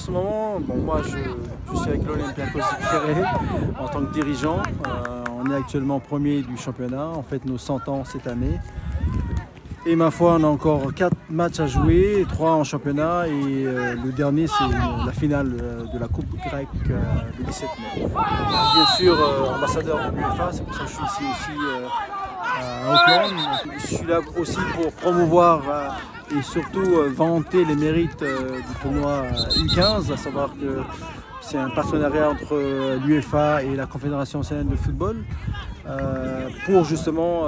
ce moment, bon, moi je suis avec l'Olympiakos Ferré en tant que dirigeant. On est actuellement premier du championnat, on fête nos 100 ans cette année. Et ma foi, on a encore 4 matchs à jouer, 3 en championnat et le dernier c'est la finale de la Coupe grecque le 17 mai. Bien sûr, ambassadeur de l'UEFA, c'est pour ça que je suis ici aussi à Auckland. Je suis là aussi pour promouvoir et surtout vanter les mérites du tournoi U15, à savoir que c'est un partenariat entre l'UEFA et la Confédération océanienne de football pour justement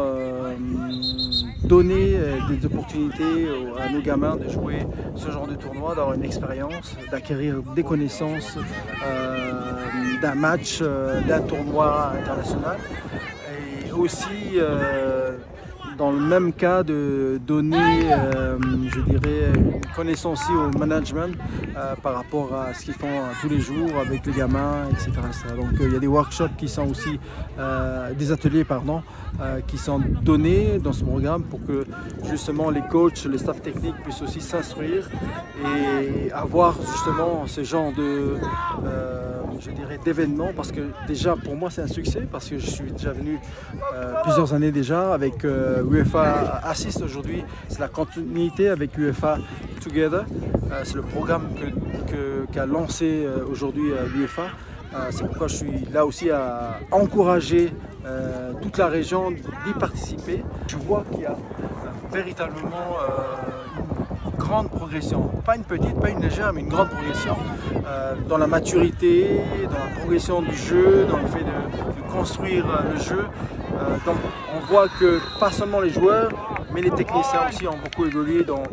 donner des opportunités à nos gamins de jouer ce genre de tournoi, d'avoir une expérience, d'acquérir des connaissances d'un match, d'un tournoi international. Et aussi, dans le même cas, de donner, je dirais, une connaissance aussi au management par rapport à ce qu'ils font tous les jours avec les gamins, etc. Donc il y a des workshops qui sont aussi, des ateliers pardon, qui sont donnés dans ce programme pour que justement les coachs, les staffs techniques puissent aussi s'instruire et avoir justement ce genre de je dirais d'événements, parce que déjà pour moi c'est un succès parce que je suis déjà venu plusieurs années déjà avec UEFA Assist. Aujourd'hui c'est la continuité avec UEFA Together, c'est le programme qu'a lancé aujourd'hui l'UEFA. C'est pourquoi je suis là aussi à encourager toute la région d'y participer. Je vois qu'il y a véritablement une grande progression, pas une petite, pas une légère, mais une grande progression dans la maturité, dans la progression du jeu, dans le fait de construire le jeu. Donc on voit que pas seulement les joueurs, mais les techniciens aussi ont beaucoup évolué dans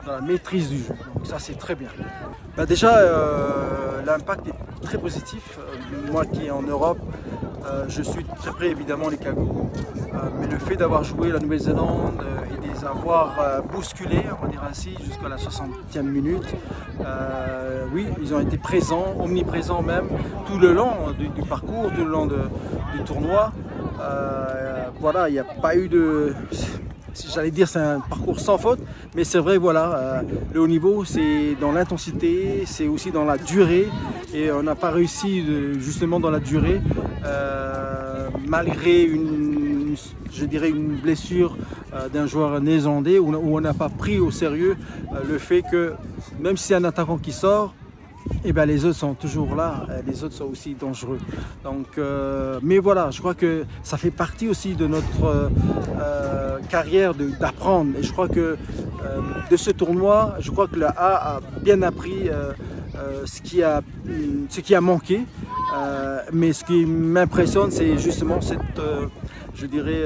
la maîtrise du jeu. Donc ça c'est très bien. Déjà l'impact est très positif. Moi qui est en Europe, je suis très près évidemment les Cagoux, mais le fait d'avoir joué la Nouvelle-Zélande et de les avoir bousculés, on va dire ainsi, jusqu'à la 60e minute, oui, ils ont été présents, omniprésents même, tout le long du parcours, tout le long du tournoi. Voilà, il n'y a pas eu de... J'allais dire c'est un parcours sans faute, mais c'est vrai, voilà, le haut niveau c'est dans l'intensité, c'est aussi dans la durée, et on n'a pas réussi justement dans la durée, malgré je dirais une blessure d'un joueur néerlandais, où on n'a pas pris au sérieux le fait que même si c'est un attaquant qui sort, et bien les autres sont toujours là, les autres sont aussi dangereux. Donc, mais voilà, je crois que ça fait partie aussi de notre carrière d'apprendre. Et je crois que de ce tournoi, je crois que la A a bien appris ce qui a manqué. Mais ce qui m'impressionne, c'est justement cette, je dirais,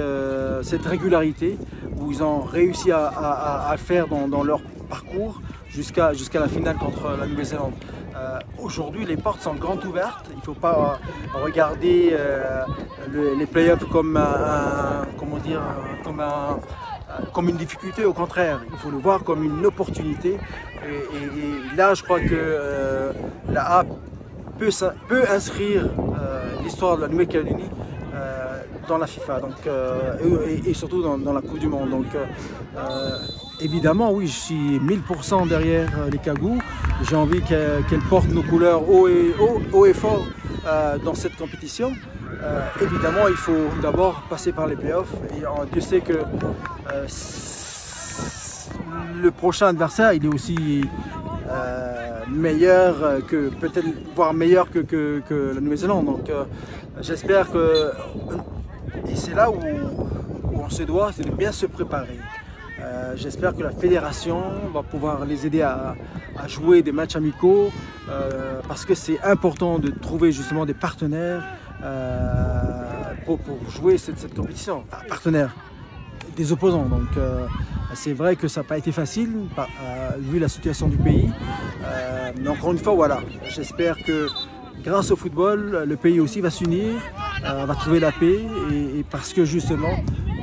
cette régularité où ils ont réussi à faire dans leur parcours jusqu'à la finale contre la Nouvelle-Zélande. Aujourd'hui, les portes sont grandes ouvertes. Il ne faut pas regarder les playoffs comme comme une difficulté. Au contraire, il faut le voir comme une opportunité. Et là, je crois que la A peut inscrire l'histoire de la Nouvelle-Calédonie dans la FIFA, donc, et surtout dans la Coupe du Monde. Donc, évidemment, oui, je suis 1000% derrière les Cagoux. J'ai envie qu'elles portent nos couleurs haut et fort dans cette compétition. Évidemment, il faut d'abord passer par les playoffs. Et Dieu sait que le prochain adversaire, il est aussi meilleur que, peut-être voire meilleur que la Nouvelle-Zélande. Donc j'espère que, et c'est là où on se doit, c'est de bien se préparer. J'espère que la fédération va pouvoir les aider à jouer des matchs amicaux, parce que c'est important de trouver justement des partenaires pour jouer cette compétition. Enfin, partenaires, des opposants. Donc c'est vrai que ça n'a pas été facile vu la situation du pays. Mais encore une fois, voilà, j'espère que grâce au football, le pays aussi va s'unir, va trouver la paix, et parce que justement,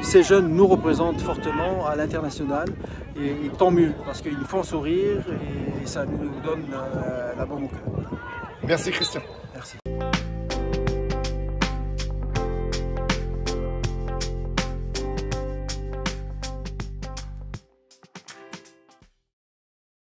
ces jeunes nous représentent fortement à l'international, et tant mieux, parce qu'ils nous font sourire et ça nous donne la bombe au cœur. Merci Christian. Merci.